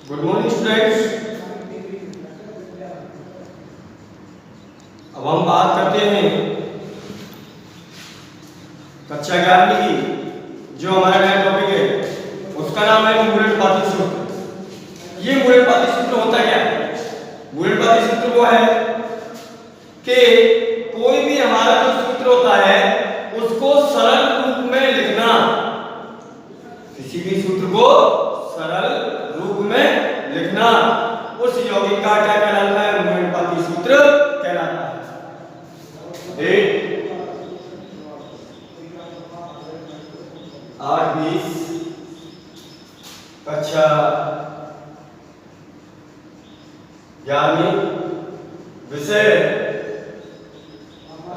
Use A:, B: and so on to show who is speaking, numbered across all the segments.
A: Good morning students. अब हम बात करते हैं कक्षा 11वीं की। जो हमारा नया टॉपिक है उसका नाम है मूलनपाती सूत्र। ये मूलनपाती सूत्र होता क्या है? मूलनपाती सूत्र वो है कि कोई भी हमारा जो सूत्र होता है उसको सरल रूप में लिखना। किसी भी सूत्र को सरल रूप में लिखना, उस यौगिक का क्या कहलाता है? मूलनपाती सूत्र कहलाता है। 8-20 कक्षा 11वीं, विषय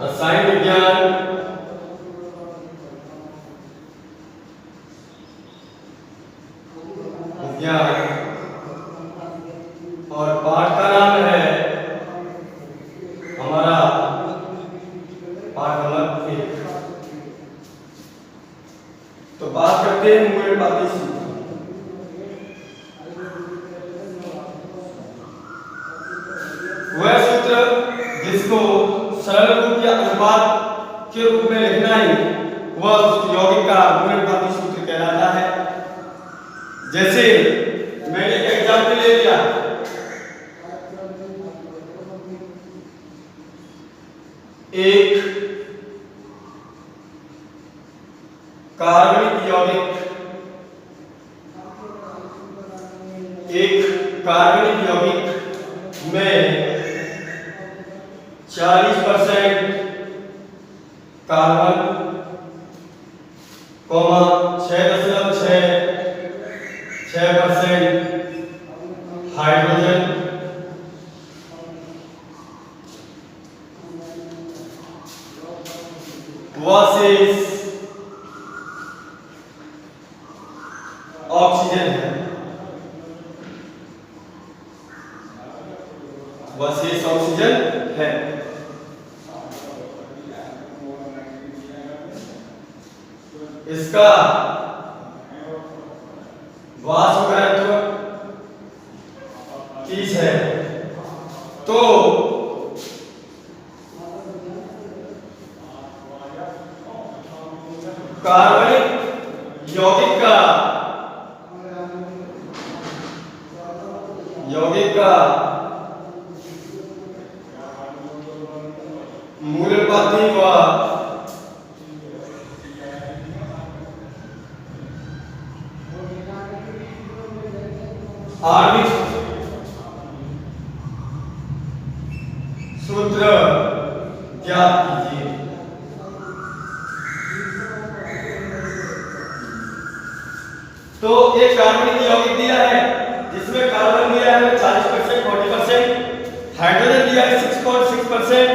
A: रसायन विज्ञान, और पाठ का नाम है हमारा पाठ नंबर 1। तो बात करते हैं मूलनपाती सूत्र। वह सूत्र जिसको सरल रूप या अनुपात के रूप में लिखना ही वह उस यौगिक का मूलनपाती सूत्र कहलाता है। जैसे मैंने एक एग्जाम्पल ले लिया, एक कार्बनिक यौगिक, एक कार्बनिक यौगिक में 40% कार्बन, 6.6% हाइड्रोजन, वर्सेस ऑक्सीजन है। वर्सेस ऑक्सीजन है। इसका वाष्प घनत्व 30 है। तो कार्बनिक यौगिक का मूलनपाती व आणविक सूत्र ज्ञात कीजिए। तो एक कार्बनिक यौगिक दिया है जिसमें कार्बन दिया है 40%, 40%, हाइड्रोजन दिया है 6.6%,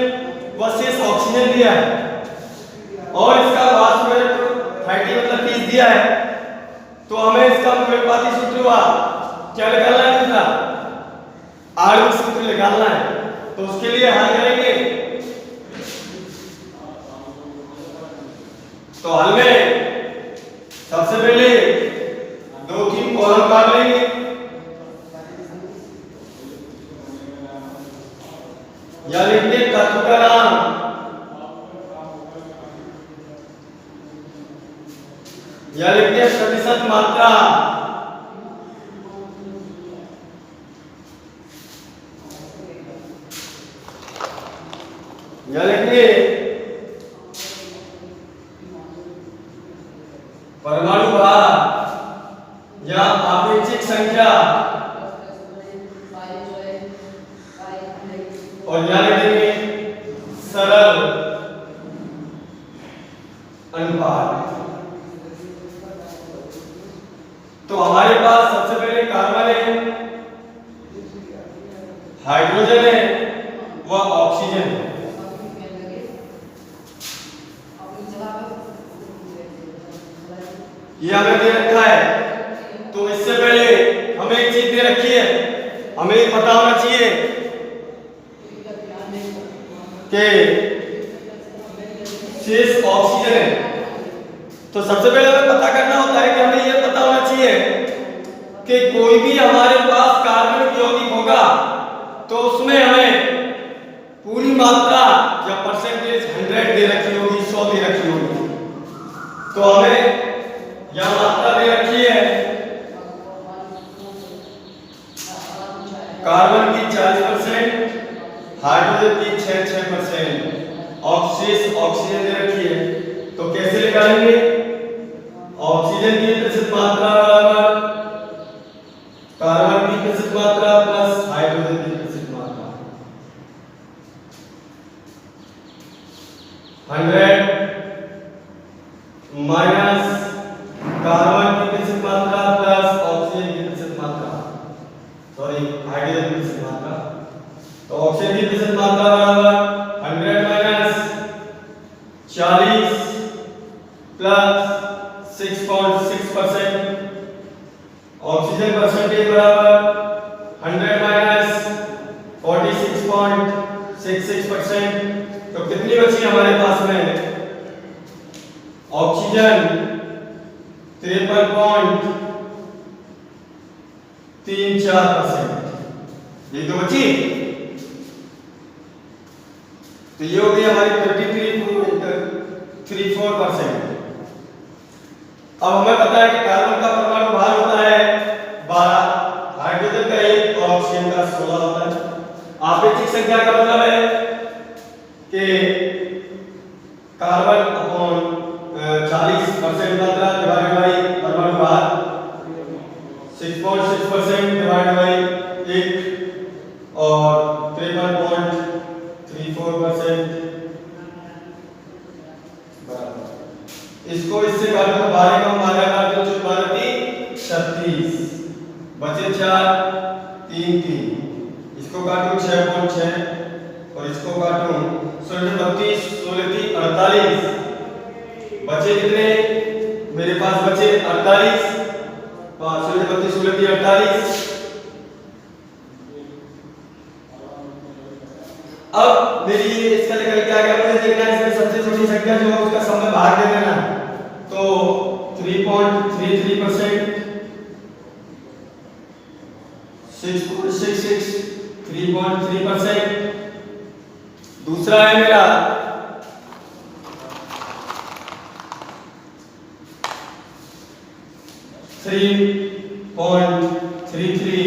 A: वर्सेस ऑक्सीजन दिया है, और इसका वाष्प घनत्व 30 मतलब 30 दिया है। तो हमें इसका मूलनपाती सूत्र क्या निकालना है? इसका आणविक सूत्र निकालना है। तो उसके लिए हल करेंगे। तो हल में सबसे पहले 2-3 कॉलम काट लेंगे। या लिखते तत्व का नाम, या लिखते प्रतिशत मात्रा, या लिखिए परमाणु भार या आपेक्षिक संख्या, और या लिखेंगे सरल अनुपात। तो हमारे पास सबसे पहले कार्बन है, हाइड्रोजन है व ऑक्सीजन है। ये हमें दे रखा है। तो इससे पहले हमें एक चीज दे रखी है, हमें ये पता होना चाहिए कि शेष ऑक्सीजन है। तो सबसे पहले हमें पता करना होता है कि हमें यह पता होना चाहिए कि कोई भी हमारे पास उसमें हमें पूरी मात्रा या परसेंटेज 100 दे रखी होगी, 100 दे रखी होगी। तो हमें यह मात्रा दे रखी है कार्बन की 40%, हाइड्रोजन की 6% ऑक्सीजन दे रखी है। तो कैसे निकालेंगे? ऑक्सीजन की प्रतिशत मात्रा बराबर कार्बन की प्रतिशत मात्रा प्लस हाइड्रोजन की प्रतिशत मात्रा। 100 माइनस कार्बन की प्रतिशत मात्रा प्लस ऑक्सीजन की प्रतिशत मात्रा, सॉरी हाइड्रोजन की प्रतिशत मात्रा। तो ऑक्सीजन की प्रतिशत मात्रा बराबर 100 माइनस 40 प्लस 6.6%। ऑक्सीजन परसेंटेज बराबर 100 माइनस 46.66%। तो कितनी बची हमारे पास में? ऑक्सीजन 53.34%। ये तो बची। तो ये हो गई हमारी 33.34%। अब हमें पता है कि कार्बन का परमाणु भार होता है 12, हाइड्रोजन का 1 और ऑक्सीजन का 16 होता है। आपेक्षिक संख्या का मतलब है कि कार्बन अपॉन 40% मात्रा डिवाइडेड बाय परमाणु भार 6.6% डिवाइडेड बाय 1 और 53.34% बराबर। इसको इससे काटो तो 12 कम 12 काटो तो 12 3 36 बचे 4 3 3। इसको काटो 6.6 और इसको काटो 32 16 3 48। बचे कितने मेरे पास? बचे 48। 5 32 16 3 48। अब मेरी इसका निकल के आ गया। मुझे देखना है इसमें सबसे छोटी संख्या जो है उसका सम में भाग दे देना। तो 3.33%, 6.66 3.3%। दूसरा है मेरा 3.33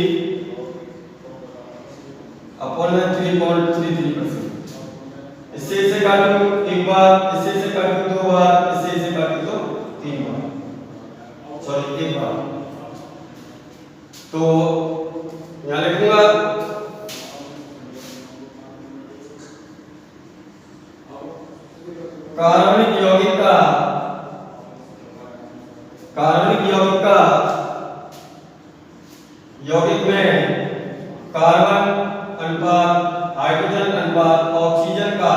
A: अपॉन 3.33%। इससे इसे काटूं एक बार, इससे इसे काटूं दो बार, इससे इसे काटूं तो 3 बार, सॉरी 1 बार। तो यहां लिखूंगा कार्बनिक यौगिक में कार्बन अनुपात हाइड्रोजन अनुपात ऑक्सीजन का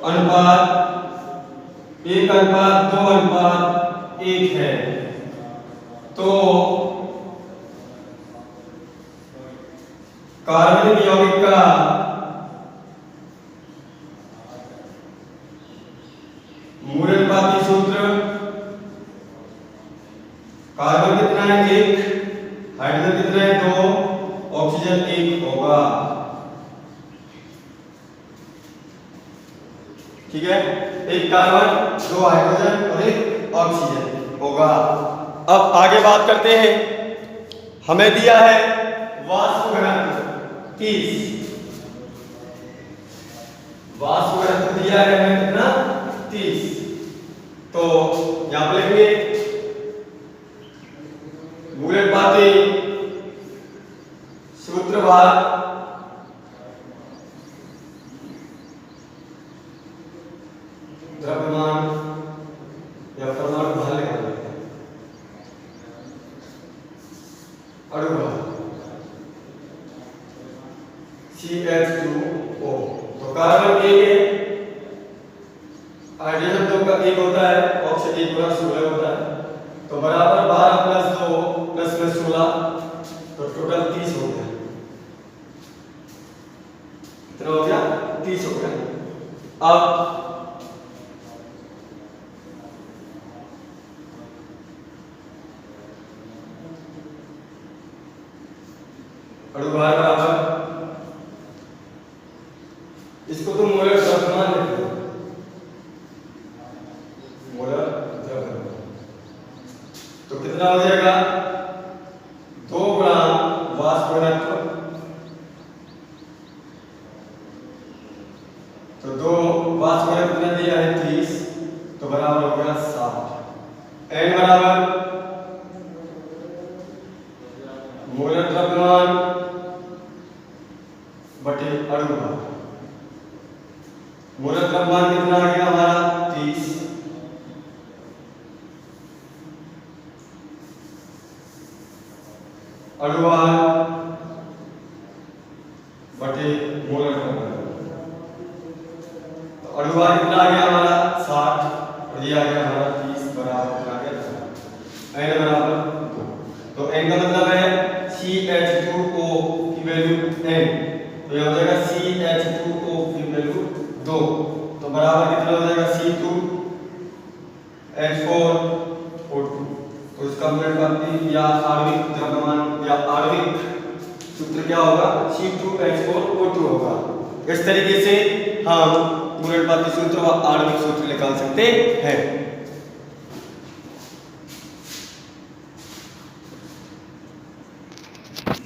A: अनुपात 1:2:1 है। तो कार्बनिक यौगिक का मूलानुपाती सूत्र, कार्बन कितना है 1, हाइड्रोजन कितना है 2, ऑक्सीजन 1 होगा। ठीक है, 1 कार्बन 2 हाइड्रोजन और 1 ऑक्सीजन होगा। अब आगे बात करते हैं। हमें दिया है वाष्प घनत्व 30। वाष्प घनत्व दिया है हमें कितना 30। तो यहां पर लिखेंगे मूलानुपाती सूत्र भार द्रव्यमान या परमाणु भार लिखा जाता है, अणु भार CH2O। तो कार्बन 1 है, हाइड्रोजन 2 का 1 होता है, ऑक्सीजन 1 गुना 16 होता है। तो बराबर 12 प्लस 2 प्लस में 16, तो टोटल 30 हो गया। कितना हो गया? 30 हो गया। अब अणुभार बराबर, इसको तो मोलर द्रव्यमान लिखते हैं, मोलर द्रव्यमान। तो कितना हो जाएगा 2 गुणा वाष्प घनत्व, तो 2 वाष्प घनत्व कितना दिया है 30, तो बराबर हो गया 60। n बराबर मोलर द्रव्यमान बटे अणुभार। मोलर द्रव्यमान कितना आ गया हमारा 30, अणुभार बटे मोलर द्रव्यमान। तो अणुभार कितना आ गया हमारा 60 और ये आ गया हमारा 30 बराबर आ गया n बराबर 2। तो n का मतलब है CH2O की वैल्यू n, तो ये हो जाएगा CH2O की वैल्यू 2, तो बराबर कितना हो जाएगा C2H4O2। तो इसका मोलर या आणविक द्रव्यमान या आणविक सूत्र क्या होगा C2H4O2 होगा। इस तरीके से हम मोलर सूत्र व आणविक सूत्र निकाल सकते हैं।